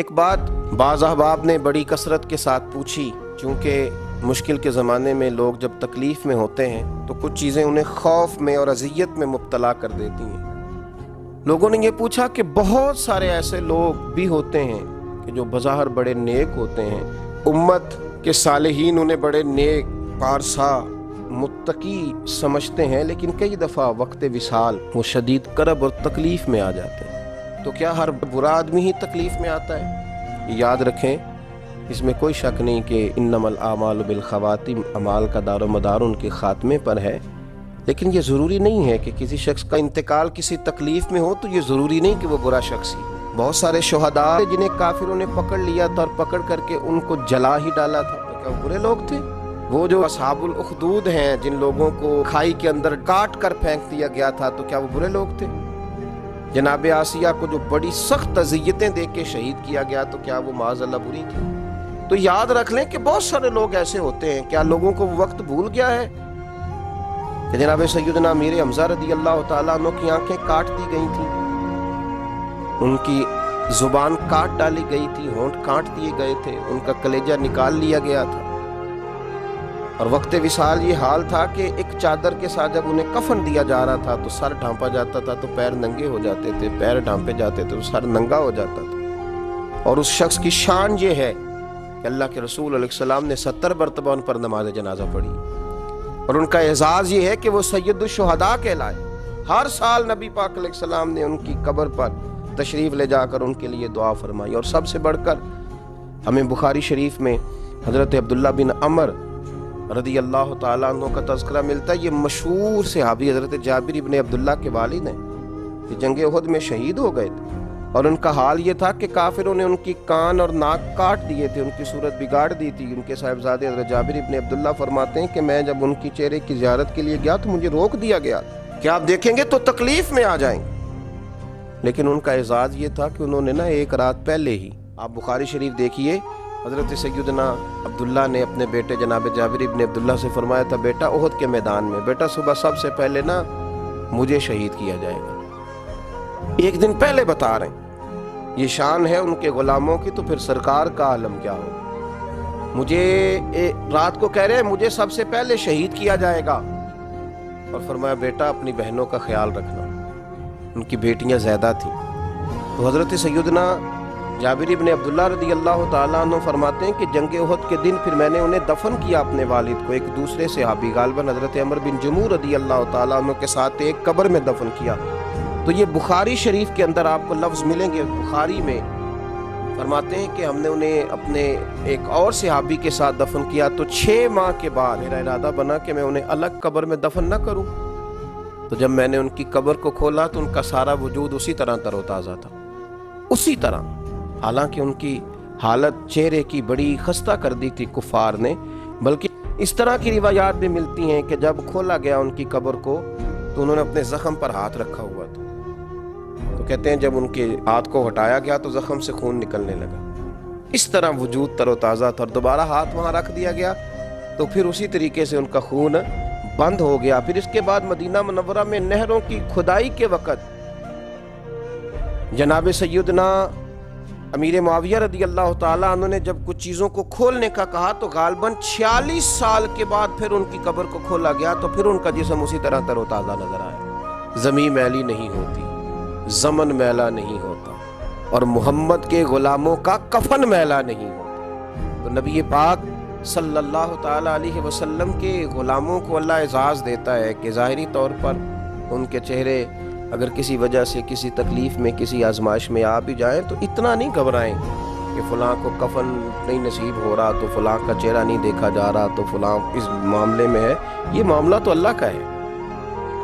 ایک بات بعض احباب نے بڑی کثرت کے ساتھ پوچھی، چونکہ مشکل کے زمانے میں لوگ جب تکلیف میں ہوتے ہیں تو کچھ چیزیں انہیں خوف میں اور اذیت میں مبتلا کر دیتی ہیں۔ لوگوں نے یہ پوچھا کہ بہت سارے ایسے لوگ بھی ہوتے ہیں کہ جو بظاہر بڑے نیک ہوتے ہیں، امت کے صالحین انہیں بڑے نیک، پارسا، متقی سمجھتے ہیں، لیکن کئی دفعہ وقت وصال وہ شدید کرب اور تکلیف میں آ جاتے ہیں۔ تو کیا ہر برا آدمی ہی تکلیف میں آتا ہے؟ یاد رکھیں، اس میں کوئی شک نہیں کہ انما الاعمال بالخواتیم، اعمال کا دار و مدار ان کے خاتمے پر ہے، لیکن یہ ضروری نہیں ہے کہ کسی شخص کا انتقال کسی تکلیف میں ہو تو یہ ضروری نہیں کہ وہ برا شخص ہی۔ بہت سارے شہداء جنہیں کافروں نے پکڑ لیا تھا اور پکڑ کر کے ان کو جلا ہی ڈالا تھا، تو کیا وہ برے لوگ تھے؟ وہ جو اصحاب الاخدود ہیں، جن لوگوں کو کھائی کے اندر کاٹ کر پھینک دیا گیا تھا، تو کیا وہ برے لوگ تھے؟ جناب آسیہ کو جو بڑی سخت اذیتیں دے کے شہید کیا گیا، تو کیا وہ معاذ اللہ بری تھی؟ تو یاد رکھ لیں کہ بہت سارے لوگ ایسے ہوتے ہیں۔ کیا لوگوں کو وہ وقت بھول گیا ہے کہ جناب سیدنا امیر حمزہ رضی اللہ تعالیٰ عنہ کی آنکھیں کاٹ دی گئی تھیں، ان کی زبان کاٹ ڈالی گئی تھی، ہونٹ کاٹ دیے گئے تھے، ان کا کلیجہ نکال لیا گیا تھا، اور وقت وصال یہ حال تھا کہ ایک چادر کے ساتھ جب انہیں کفن دیا جا رہا تھا تو سر ڈھانپا جاتا تھا تو پیر ننگے ہو جاتے تھے، پیر ڈھانپے جاتے تھے تو سر ننگا ہو جاتا تھا۔ اور اس شخص کی شان یہ ہے کہ اللہ کے رسول علیہ السلام نے 70 مرتبہ ان پر نماز جنازہ پڑھی، اور ان کا اعزاز یہ ہے کہ وہ سید الشہداء کہلائے۔ ہر سال نبی پاک علیہ السلام نے ان کی قبر پر تشریف لے جا کر ان کے لیے دعا فرمائی۔ اور سب سے بڑھ کر ہمیں بخاری شریف میں حضرت عبداللہ بن عمر رضی اللہ تعالیٰ عنہ کا تذکرہ ملتا ہے۔ یہ مشہور صحابی حضرت جابر ابن عبداللہ کے والد ہیں، یہ جنگ احد میں شہید ہو گئے تھے، اور ان کا حال یہ تھا کہ کافروں نے ان کی کان اور ناک کاٹ دیے تھے، ان کی صورت بگاڑ دی تھی۔ ان کے صاحبزادے حضرت جابر ابن عبداللہ فرماتے ہیں کہ میں جب ان کی چہرے کی زیارت کے لیے گیا تو مجھے روک دیا گیا کہ آپ دیکھیں گے تو تکلیف میں آ جائیں گے، لیکن ان کا اعزاز یہ تھا کہ انہوں نے ایک رات پہلے ہی، آپ بخاری شریف دیکھیے، حضرت سیدنا عبداللہ نے اپنے بیٹے جناب جابر ابن عبداللہ سے فرمایا تھا، بیٹا احد کے میدان میں بیٹا صبح سب سے پہلے مجھے شہید کیا جائے گا۔ ایک دن پہلے بتا رہے ہیں، یہ شان ہے ان کے غلاموں کی، تو پھر سرکار کا عالم کیا ہو؟ مجھے رات کو کہہ رہے ہیں مجھے سب سے پہلے شہید کیا جائے گا، اور فرمایا بیٹا اپنی بہنوں کا خیال رکھنا، ان کی بیٹیاں زیادہ تھیں۔ تو حضرت سیدنا جابر ابن عبداللہ رضی اللہ تعالیٰ عنہ فرماتے ہیں کہ جنگ احد کے دن پھر میں نے انہیں دفن کیا، اپنے والد کو ایک دوسرے صحابی غالباً حضرت عمر بن جموح رضی اللہ تعالیٰ عنہ کے ساتھ ایک قبر میں دفن کیا۔ تو یہ بخاری شریف کے اندر آپ کو لفظ ملیں گے، بخاری میں فرماتے ہیں کہ ہم نے انہیں اپنے ایک اور صحابی کے ساتھ دفن کیا، تو 6 ماہ کے بعد میرا ارادہ بنا کہ میں انہیں الگ قبر میں دفن نہ کروں۔ تو جب میں نے ان کی قبر کو کھولا تو ان کا سارا وجود اسی طرح تر و تازہ تھا، اسی طرح، حالانکہ ان کی حالت چہرے کی بڑی خستہ کر دی تھی کفار نے۔ بلکہ اس طرح کی روایات بھی ملتی ہیں کہ جب کھولا گیا ان کی قبر کو تو انہوں نے اپنے زخم پر ہاتھ رکھا ہوا تھا، تو کہتے ہیں جب ان کے ہاتھ کو ہٹایا گیا تو زخم سے خون نکلنے لگا، اس طرح وجود تر و تازہ تھا، اور دوبارہ ہاتھ وہاں رکھ دیا گیا تو پھر اسی طریقے سے ان کا خون بند ہو گیا۔ پھر اس کے بعد مدینہ منورہ میں نہروں کی کھدائی کے وقت جناب سیدنا امیر معاویہ رضی اللہ تعالیٰ عنہ نے جب کچھ چیزوں کو کھولنے کا کہا تو غالباً 46 سال کے بعد پھر ان کی قبر کو کھولا گیا، تو پھر ان کا جسم اسی طرح تر و تازہ نظر آیا۔ زمین میلی نہیں ہوتی، زمن میلا نہیں ہوتا، اور محمد کے غلاموں کا کفن میلا نہیں ہوتا۔ تو نبی پاک صلی اللہ تعالیٰ علیہ وسلم کے غلاموں کو اللہ اعزاز دیتا ہے کہ ظاہری طور پر ان کے چہرے اگر کسی وجہ سے کسی تکلیف میں کسی آزمائش میں آ بھی جائیں تو اتنا نہیں گھبرائیں کہ فلاں کو کفن نہیں نصیب ہو رہا تو فلاں کا چہرہ نہیں دیکھا جا رہا تو فلاں اس معاملے میں ہے۔ یہ معاملہ تو اللہ کا ہے،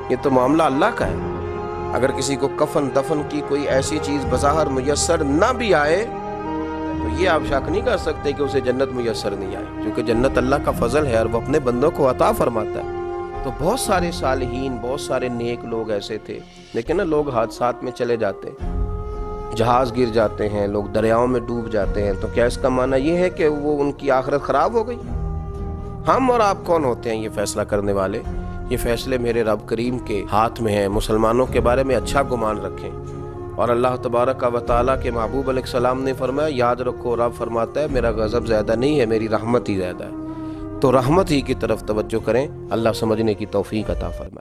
یہ تو معاملہ اللہ کا ہے۔ اگر کسی کو کفن دفن کی کوئی ایسی چیز بظاہر میسر نہ بھی آئے تو یہ آپ شک نہیں کر سکتے کہ اسے جنت میسر نہیں آئے، کیونکہ جنت اللہ کا فضل ہے اور وہ اپنے بندوں کو عطا فرماتا ہے۔ تو بہت سارے صالحین، بہت سارے نیک لوگ ایسے تھے، لیکن لوگ حادثات میں چلے جاتے ہیں، جہاز گر جاتے ہیں، لوگ دریاؤں میں ڈوب جاتے ہیں، تو کیا اس کا معنی یہ ہے کہ وہ ان کی آخرت خراب ہو گئی؟ ہم اور آپ کون ہوتے ہیں یہ فیصلہ کرنے والے؟ یہ فیصلے میرے رب کریم کے ہاتھ میں ہیں۔ مسلمانوں کے بارے میں اچھا گمان رکھیں، اور اللہ تبارک و تعالیٰ کے محبوب علیہ السلام نے فرمایا یاد رکھو رب فرماتا ہے میرا غضب زیادہ نہیں ہے، میری رحمت ہی زیادہ ہے۔ تو رحمت ہی کی طرف توجہ کریں، اللہ سمجھنے کی توفیق عطا فرمائے۔